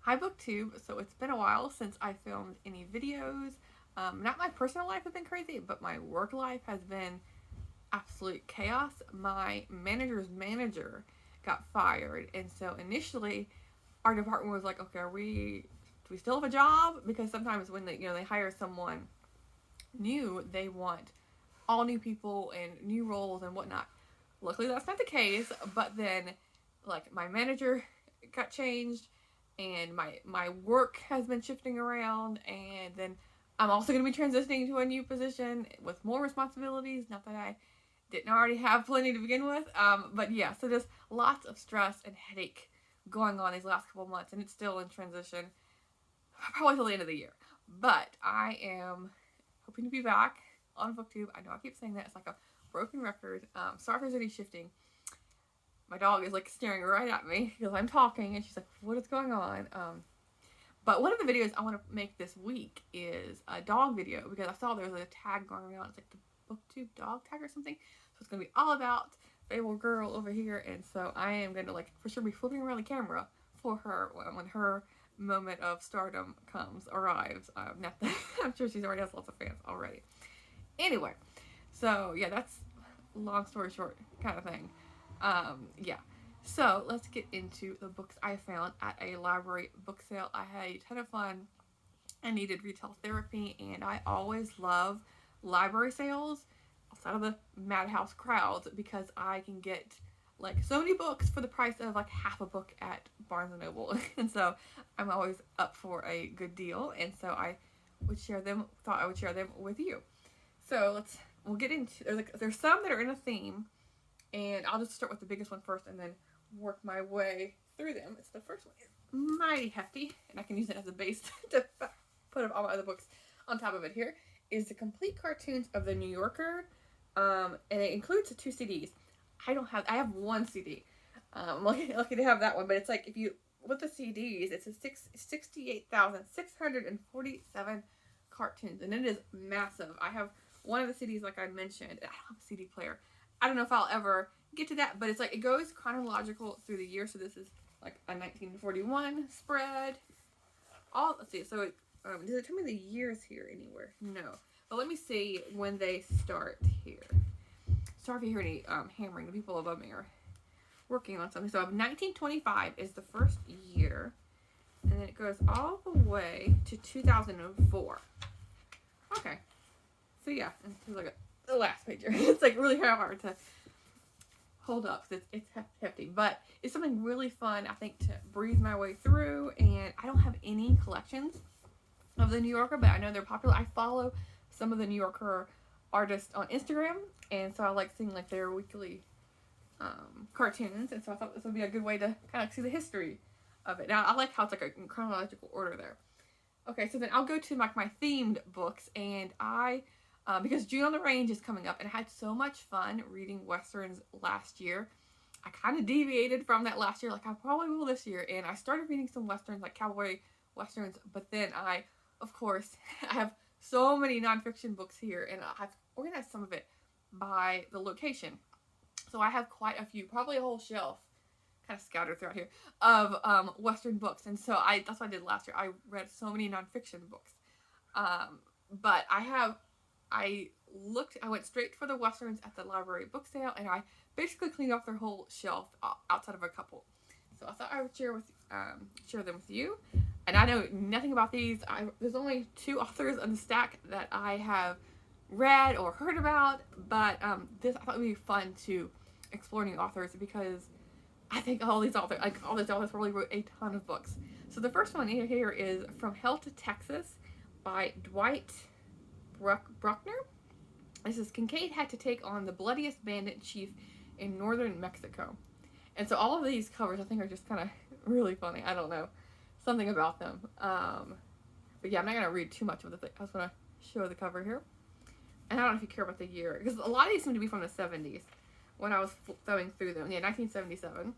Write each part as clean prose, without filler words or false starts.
Hi BookTube. So it's been a while since I filmed any videos. Not my personal life has been crazy, but my work life has been absolute chaos. My manager's manager got fired, and so initially our department was like, okay, do we still have a job? Because sometimes when they hire someone new, they want all new people and new roles and whatnot. Luckily, that's not the case. But then, like, my manager got changed, and my work has been shifting around, and then I'm also going to be transitioning to a new position with more responsibilities. Not that I didn't already have plenty to begin with, but yeah. So there's lots of stress and headache going on these last couple months, and it's still in transition, probably till the end of the year. But I am hoping to be back on BookTube. I know I keep saying that. It's like a broken record. Sorry if there's any shifting. My dog is like staring right at me because I'm talking, and she's like, what is going on? But one of the videos I want to make this week is a dog video, because I saw there was a tag going around. It's like the BookTube dog tag or something. So it's going to be all about Fable Girl over here. And so I am going to, like, for sure be flipping around the camera for her when her moment of stardom arrives. Not that, I'm sure she's already has lots of fans already. Anyway, so yeah, that's long story short kind of thing. Yeah. So let's get into the books I found at a library book sale. I had a ton of fun. I needed retail therapy, and I always love library sales outside of the madhouse crowds, because I can get like so many books for the price of like half a book at Barnes and Noble. And so I'm always up for a good deal, and so I thought I would share them with you. So we'll get into, there's some that are in a theme, and I'll just start with the biggest one first and then work my way through them. It's the first one is mighty hefty, and I can use it as a base to put all my other books on top of it. Here is the complete cartoons of the New Yorker, and it includes the 2 CDs. I have one CD. I'm lucky to have that one, but it's like, if you, with the CDs, it's a 68,647 cartoons, and it is massive. I have one of the CDs, like I mentioned. I don't have a CD player. I don't know if I'll ever get to that, but it's like, it goes chronological through the year. So this is like a 1941 spread. Let's see. So does it tell me the years here anywhere? No. But let me see when they start here. Sorry if you hear any hammering. The people above me are working on something. So 1925 is the first year, and then it goes all the way to 2004. Okay. So yeah, it's like the last page here. It's like really hard to hold up because it's hefty, but it's something really fun, I think, to breeze my way through. And I don't have any collections of the New Yorker, but I know they're popular. I follow some of the New Yorker artists on Instagram, and so I like seeing like their weekly cartoons, and so I thought this would be a good way to kind of see the history of it. Now I like how it's like a chronological order there. Okay, so then I'll go to like my themed books, and because June on the Range is coming up, and I had so much fun reading Westerns last year. I kind of deviated from that last year, like I probably will this year, and I started reading some Westerns, like cowboy Westerns, but then of course, I have so many nonfiction books here, and I've organized some of it by the location. So I have quite a few, probably a whole shelf, kind of scattered throughout here, of Western books, and so that's what I did last year. I read so many nonfiction books, but I went straight for the Westerns at the library book sale, and I basically cleaned off their whole shelf outside of a couple. So I thought I would share them with you. And I know nothing about these. There's only 2 authors on the stack that I have read or heard about, but this I thought would be fun to explore new authors, because I think all these authors probably wrote a ton of books. So the first one here is From Hell to Texas by Dwight Bruckner. This is Kincaid had to take on the bloodiest bandit chief in northern Mexico. And so all of these covers I think are just kind of really funny. I don't know. Something about them. But yeah, I'm not going to read too much of the thing. I just want to show the cover here. And I don't know if you care about the year, because a lot of these seem to be from the 70s when I was throwing through them. Yeah, 1977. And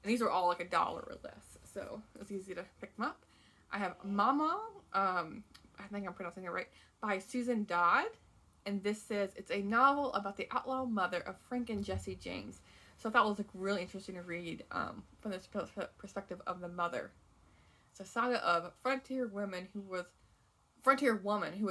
these are all like $1 or less. So it's easy to pick them up. I have Mama, I think I'm pronouncing it right, by Susan Dodd. And this says it's a novel about the outlaw mother of Frank and Jesse James. So I thought it was like really interesting to read from this perspective of the mother. It's a saga of frontier woman who was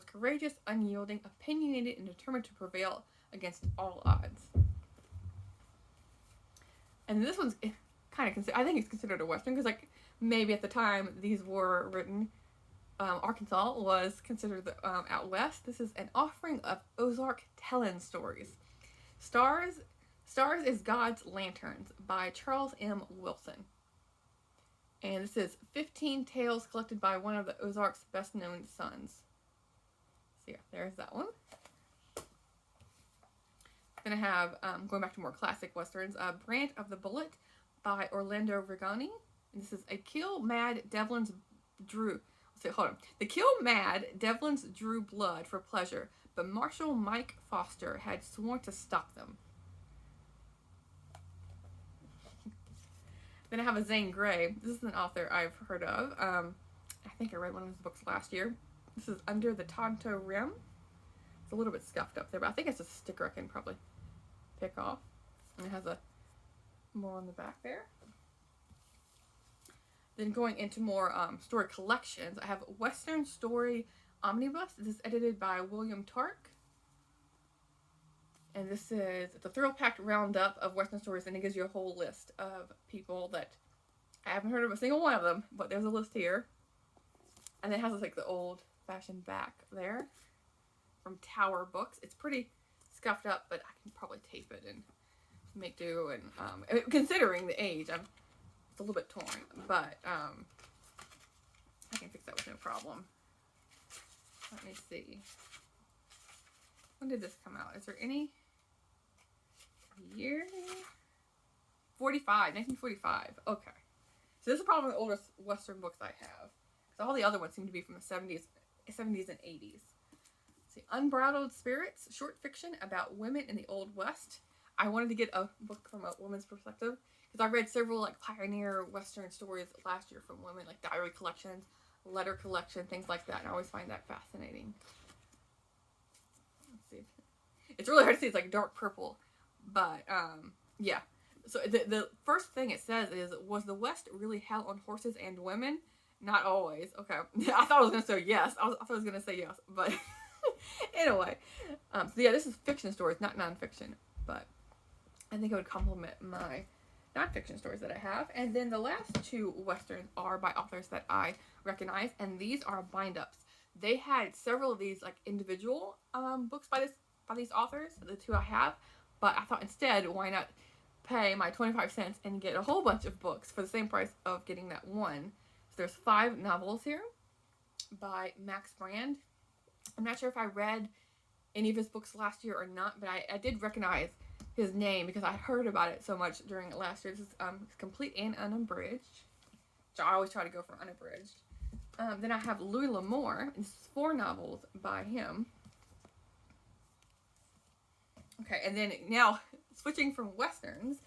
courageous, unyielding, opinionated, and determined to prevail against all odds. And this one's kind of I think it's considered a Western because, like, maybe at the time these were written, Arkansas was considered out west. This is an offering of Ozark Talent stories. Stars is God's Lanterns by Charles M. Wilson. And this is 15 tales collected by one of the Ozark's best-known sons. So yeah, there's that one. Then I have, going back to more classic Westerns, Brant of the Bullet by Orlando Rigoni. And this is The Kill Mad Devlins drew blood for pleasure, but Marshal Mike Foster had sworn to stop them. Then I have a Zane Grey. This is an author I've heard of. I think I read one of his books last year. This is Under the Tonto Rim. It's a little bit scuffed up there, but I think it's a sticker I can probably pick off. And it has a more on the back there. Then going into more story collections, I have Western Story Omnibus. This is edited by William Tark. And this is the thrill-packed roundup of Western stories, and it gives you a whole list of people that I haven't heard of a single one of them, but there's a list here. And it has like the old-fashioned back there from Tower Books. It's pretty scuffed up, but I can probably tape it and make do. And considering the age, it's a little bit torn, but I can fix that with no problem. Let me see. When did this come out? Is there any year? 1945. Okay. So this is probably the oldest Western books I have. So all the other ones seem to be from the 70s and 80s. Let's see, Unbridled Spirits, short fiction about women in the Old West. I wanted to get a book from a woman's perspective because I read several like pioneer Western stories last year from women, like diary collections, letter collection, things like that. And I always find that fascinating. Let's see. It's really hard to see. It's like dark purple, but yeah. So the first thing it says is, was the West really hell on horses and women? Not always. Okay. I thought I was going to say yes. I thought I was going to say yes, but anyway. So yeah, this is fiction stories, not nonfiction, but I think it would complement my nonfiction stories that I have. And then the last two Westerns are by authors that I recognize, and these are bind-ups. They had several of these like individual books by these authors, the two I have, but I thought instead, why not pay my 25 cents and get a whole bunch of books for the same price of getting that one. So there's 5 novels here by Max Brand. I'm not sure if I read any of his books last year or not, but I did recognize his name because I heard about it so much during last year. This is complete and unabridged, which I always try to go for unabridged. Then I have Louis Lamour, and this is 4 novels by him. Okay, and then now switching from Westerns,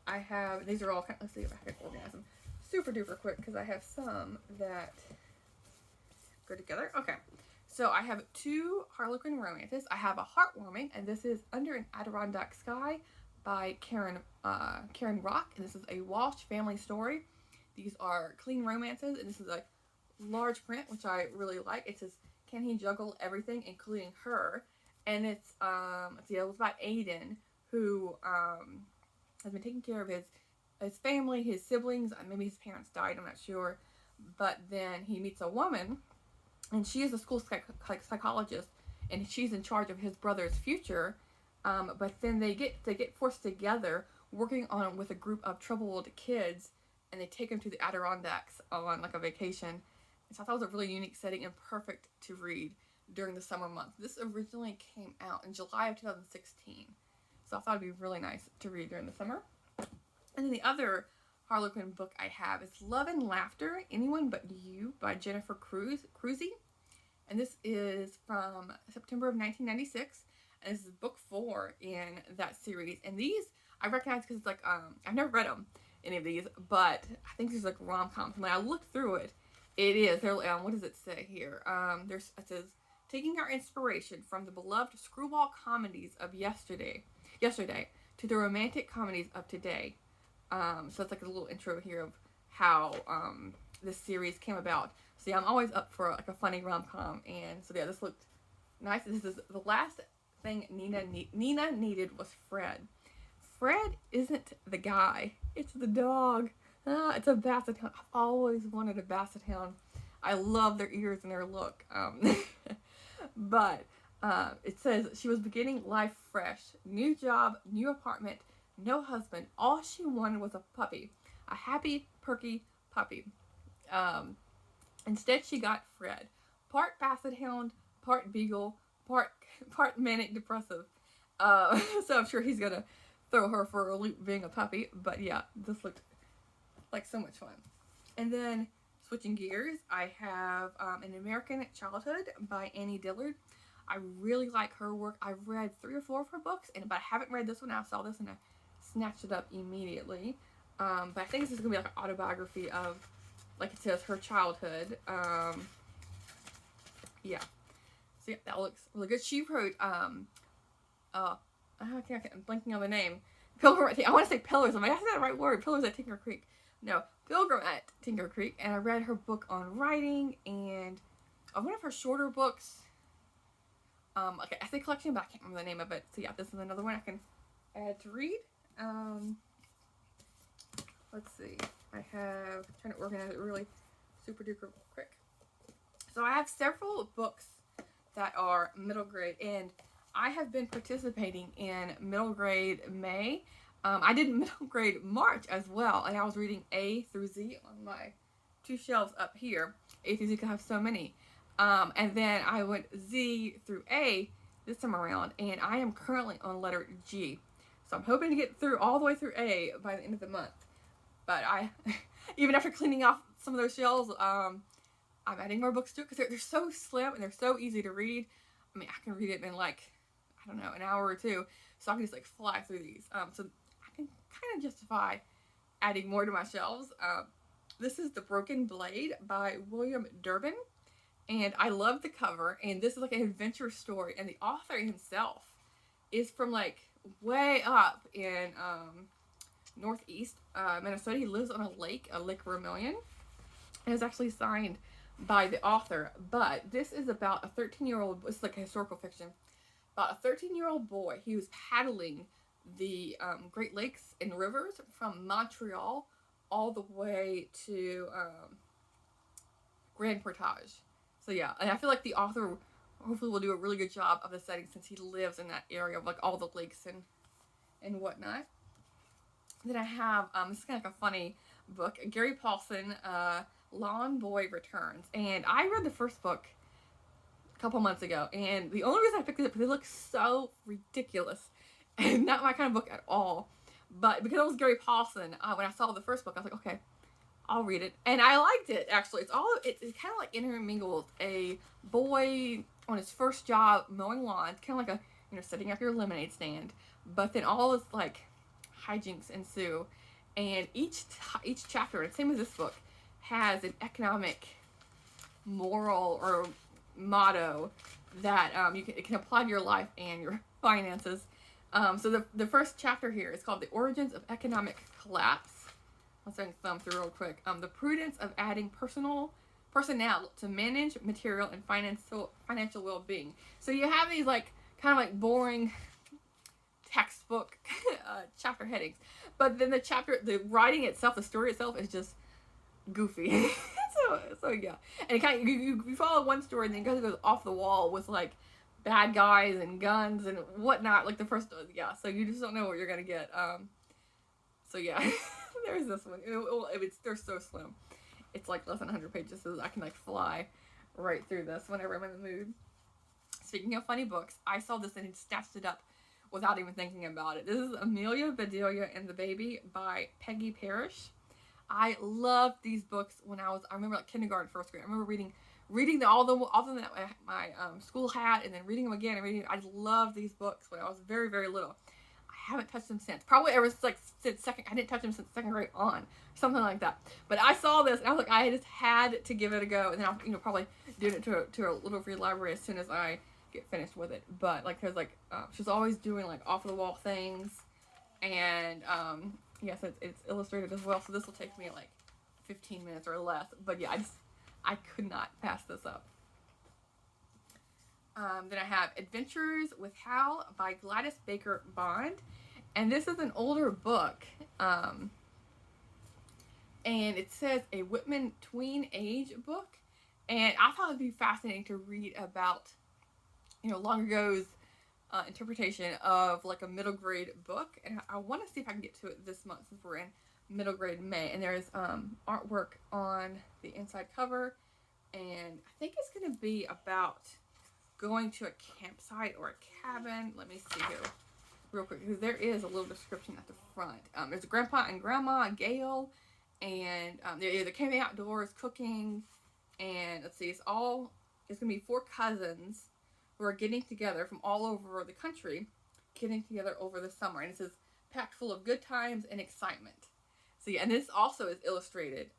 I have, these are all kind of, let's see if I can organize them super duper quick because I have some that go together. Okay, so I have 2 Harlequin romances. I have a heartwarming, and this is Under an Adirondack Sky by Karen Rock, and this is a Walsh family story. These are clean romances, and this is a large print, which I really like. It says, can he juggle everything, including her? And it's about Aiden, who has been taking care of his family, his siblings. Maybe his parents died, I'm not sure. But then he meets a woman, and she is a school psychologist, and she's in charge of his brother's future. But then they get forced together, working with a group of troubled kids, and they take them to the Adirondacks on like a vacation. And so I thought it was a really unique setting and perfect to read during the summer months. This originally came out in July of 2016. So I thought it'd be really nice to read during the summer. And then the other Harlequin book I have is Love and Laughter, Anyone But You by Jennifer Cruzy. And this is from September of 1996. And this is book 4 in that series. And these I recognize because it's like, I've never read them, any of these, but I think these are like rom-coms. When I looked through it, it is. What does it say here? It says, taking our inspiration from the beloved screwball comedies of yesterday to the romantic comedies of today. So it's like a little intro here of how this series came about. So yeah, I'm always up for like a funny rom-com, and so yeah, this looked nice. This is the last thing Nina needed was Fred. Fred isn't the guy, it's the dog. It's a basset hound. I've always wanted a basset hound. I love their ears and their look. But it says she was beginning life fresh. New job, new apartment, no husband. All she wanted was a puppy. A happy, perky puppy. Instead, she got Fred. Part basset hound, part beagle, part manic depressive. So I'm sure he's gonna throw her for a loop being a puppy. But yeah, this looked like so much fun. And then switching gears, I have An American Childhood by Annie Dillard. I really like her work. I've read 3 or 4 of her books, but I haven't read this one. I saw this and I snatched it up immediately. But I think this is gonna be like an autobiography of, like it says, her childhood. Yeah. So yeah, that looks really good. She wrote I'm blanking on the name. Pilgrim. I want to say Pillars. Am I saying that right word? Pillars at Tinker Creek. No, Pilgrim at Tinker Creek. And I read her book on writing and one of her shorter books. Okay, I say collection, but I can't remember the name of it. So yeah, this is another one I can add to read. Let's see. I'm trying to organize it really super duper quick. So I have several books that are middle grade, and I have been participating in middle grade May. I did middle grade March as well, and I was reading A through Z on my 2 shelves up here. A through Z can have so many. And then I went Z through A this time around, and I am currently on letter G. So I'm hoping to get through all the way through A by the end of the month. But even after cleaning off some of those shelves, I'm adding more books to it because they're so slim and they're so easy to read. I mean, I can read it in like, I don't know, an hour or 2. So I can just like fly through these. So I can kind of justify adding more to my shelves. This is The Broken Blade by William Durbin. And I love the cover. And this is like an adventure story. And the author himself is from like way up in northeast Minnesota. He lives on a Lake Vermilion. And it's actually signed by the author. But this is about a 13-year-old, it's like a historical fiction, about a 13-year-old boy. He was paddling the Great Lakes and rivers from Montreal all the way to Grand Portage. So yeah, and I feel like the author hopefully will do a really good job of the setting since he lives in that area of like all the lakes and whatnot. Then I have, this is kind of like a funny book, Gary Paulson, Lawn Boy Returns. And I read the first book a couple months ago, and the only reason I picked it up because it looks so ridiculous and not my kind of book at all. But because it was Gary Paulson, when I saw the first book, I was like, okay, I'll read it. And I liked it, actually. It kind of like intermingles a boy on his first job mowing lawns, kind of like setting up your lemonade stand. But then all this like hijinks ensue, and each chapter, and same as this book, has an economic moral or motto that it can apply to your life and your finances. So the first chapter here is called The Origins of Economic Collapse. Let's thumb through real quick. The prudence of adding personnel to manage material and financial well-being. So you have these like kind of like boring textbook chapter headings, but then the writing itself, the story itself is just goofy. so yeah, and it kind of you follow one story and then it goes off the wall with like bad guys and guns and whatnot, like the first, yeah, so you just don't know what you're gonna get. So yeah. There's this one. They're so slim. It's like less than 100 pages, so I can like fly right through this whenever I'm in the mood. Speaking of funny books, I saw this and snatched it up without even thinking about it. This is Amelia, Bedelia, and the Baby by Peggy Parrish. I loved these books when I remember like kindergarten, first grade. I remember reading all of them that my school had, and then reading them again and reading. I loved these books when I was very, very little. I haven't touched them since. Probably ever since second. I didn't touch them since second grade on, something like that. But I saw this and I was like, I just had to give it a go. And then I'll probably do it to a little free library as soon as I get finished with it. But like there's like she's always doing like off the wall things, and yes, it's illustrated as well. So this will take me like 15 minutes or less. But yeah, I could not pass this up. Then I have Adventures with Hal by Gladys Baker Bond. And this is an older book. And it says a Whitman tween age book. And I thought it'd be fascinating to read about, long ago's interpretation of like a middle grade book. And I want to see if I can get to it this month since we're in middle grade May. And there's artwork on the inside cover. And I think it's going to be about going to a campsite or a cabin. Let me see here real quick, because there is a little description at the front. There's a grandpa and grandma, Gail, and they're camping outdoors, cooking, and let's see, it's going to be 4 cousins who are getting together from all over the country, getting together over the summer, and it says packed full of good times and excitement. So yeah, and this also is illustrated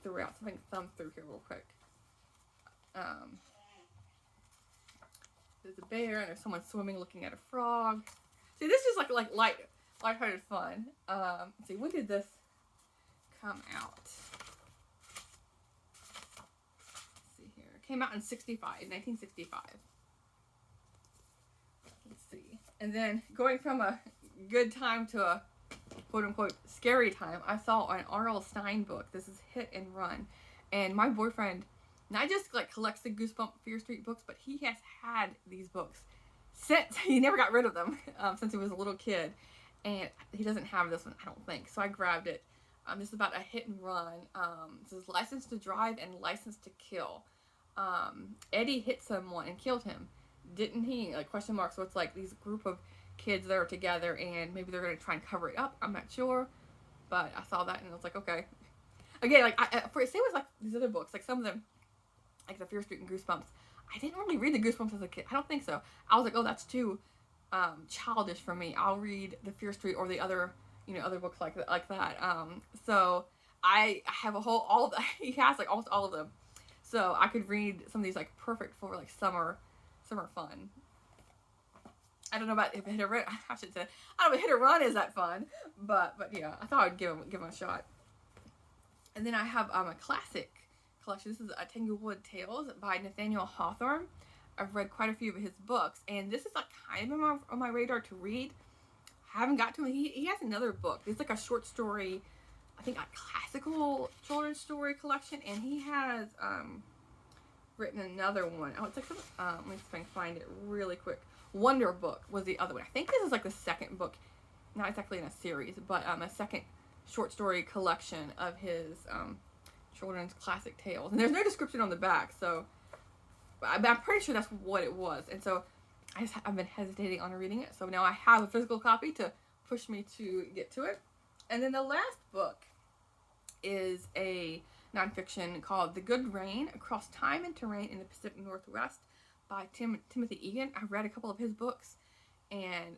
throughout, so I can thumb through here real quick. There's a bear, and there's someone swimming looking at a frog. See, this is like lighthearted fun. Let's see, when did this come out? Let's see here. It came out in 1965. Let's see. And then going from a good time to a quote-unquote scary time, I saw an R.L. Stine book. This is Hit and Run. And my boyfriend not just like collects the Goosebump Fear Street books, but he has had these books since he never got rid of them since he was a little kid, and he doesn't have this one, I don't think. So I grabbed it. This is about a hit and run. It says License to Drive and License to Kill. Eddie hit someone and killed him, didn't he? Like question mark. So it's like these group of kids that are together, and maybe they're gonna try and cover it up. I'm not sure, but I saw that and I was like, okay. Again, like same with like these other books, like some of them, like the Fear Street and Goosebumps. I didn't really read the Goosebumps as a kid. I don't think so. I was like, oh, that's too childish for me. I'll read the Fear Street or the other, other books like that. So I have all of that. He has like almost all of them. So I could read some of these like perfect for like summer fun. I don't know about if Hit or Run. I should say I don't know if Hit or Run is that fun, but yeah, I thought I'd give him a shot. And then I have a classic collection. This is Tanglewood Tales by Nathaniel Hawthorne. I've read quite a few of his books, and this is like kind of on my radar to read. I haven't got to him. He has another book. It's like a short story, I think a classical children's story collection, and he has written another one. Oh, it's like let me see if I can find it really quick. Wonder Book was the other one. I think this is like the second book, not exactly in a series, but a second short story collection of his children's classic tales. And there's no description on the back, so I'm pretty sure that's what it was. And so I've been hesitating on reading it, so now I have a physical copy to push me to get to it. And then the last book is a nonfiction called The Good Rain: Across Time and Terrain in the Pacific Northwest by Timothy Egan. I read a couple of his books, and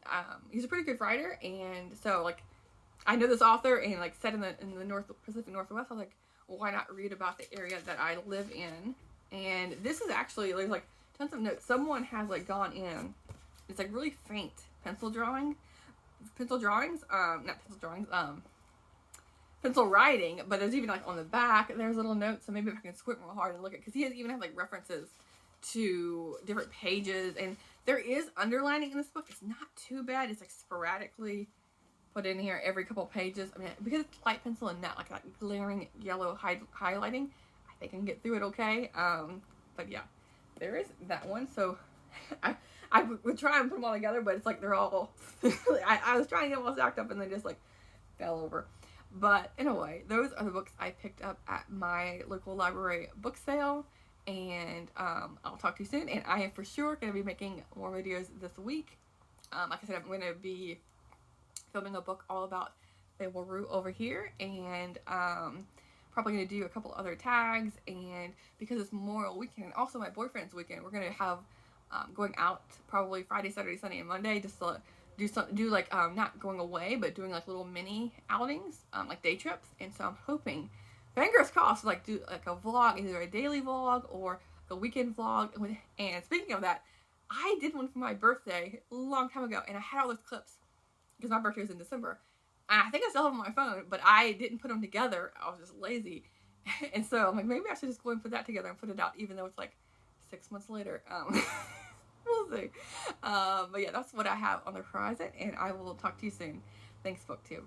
he's a pretty good writer, and so like I know this author, and like set in the Pacific Northwest, I was like, well, why not read about the area that I live in? And this is actually, there's like tons of notes. Someone has like gone in, it's like really faint pencil writing, but there's even like on the back, there's little notes, so maybe if I can squint real hard and look at, because he even has like references to different pages, and there is underlining in this book. It's not too bad. It's like sporadically put in here every couple pages. I mean, because it's light pencil and not like that glaring yellow highlighting, I think I can get through it okay. But yeah, there is that one. So I would try and put them all together, but it's like they're all I was trying to get them all stacked up and they just like fell over. But anyway, those are the books I picked up at my local library book sale, and I'll talk to you soon. And I am for sure going to be making more videos this week. Like I said, I'm going to be filming a book all about Beirut over here, and probably going to do a couple other tags. And because it's Memorial Weekend and also my boyfriend's weekend, we're going to have going out probably Friday, Saturday, Sunday, and Monday, just to do like not going away, but doing like little mini outings, like day trips. And so I'm hoping, fingers crossed, like do like a vlog, either a daily vlog or a weekend vlog. And speaking of that, I did one for my birthday a long time ago, and I had all those clips because my birthday was in December, and I think I still have them on my phone, but I didn't put them together. I was just lazy, And so I'm like, maybe I should just go and put that together and put it out, even though it's like 6 months later. We'll see. But yeah, that's what I have on the horizon, and I will talk to you soon. Thanks, BookTube.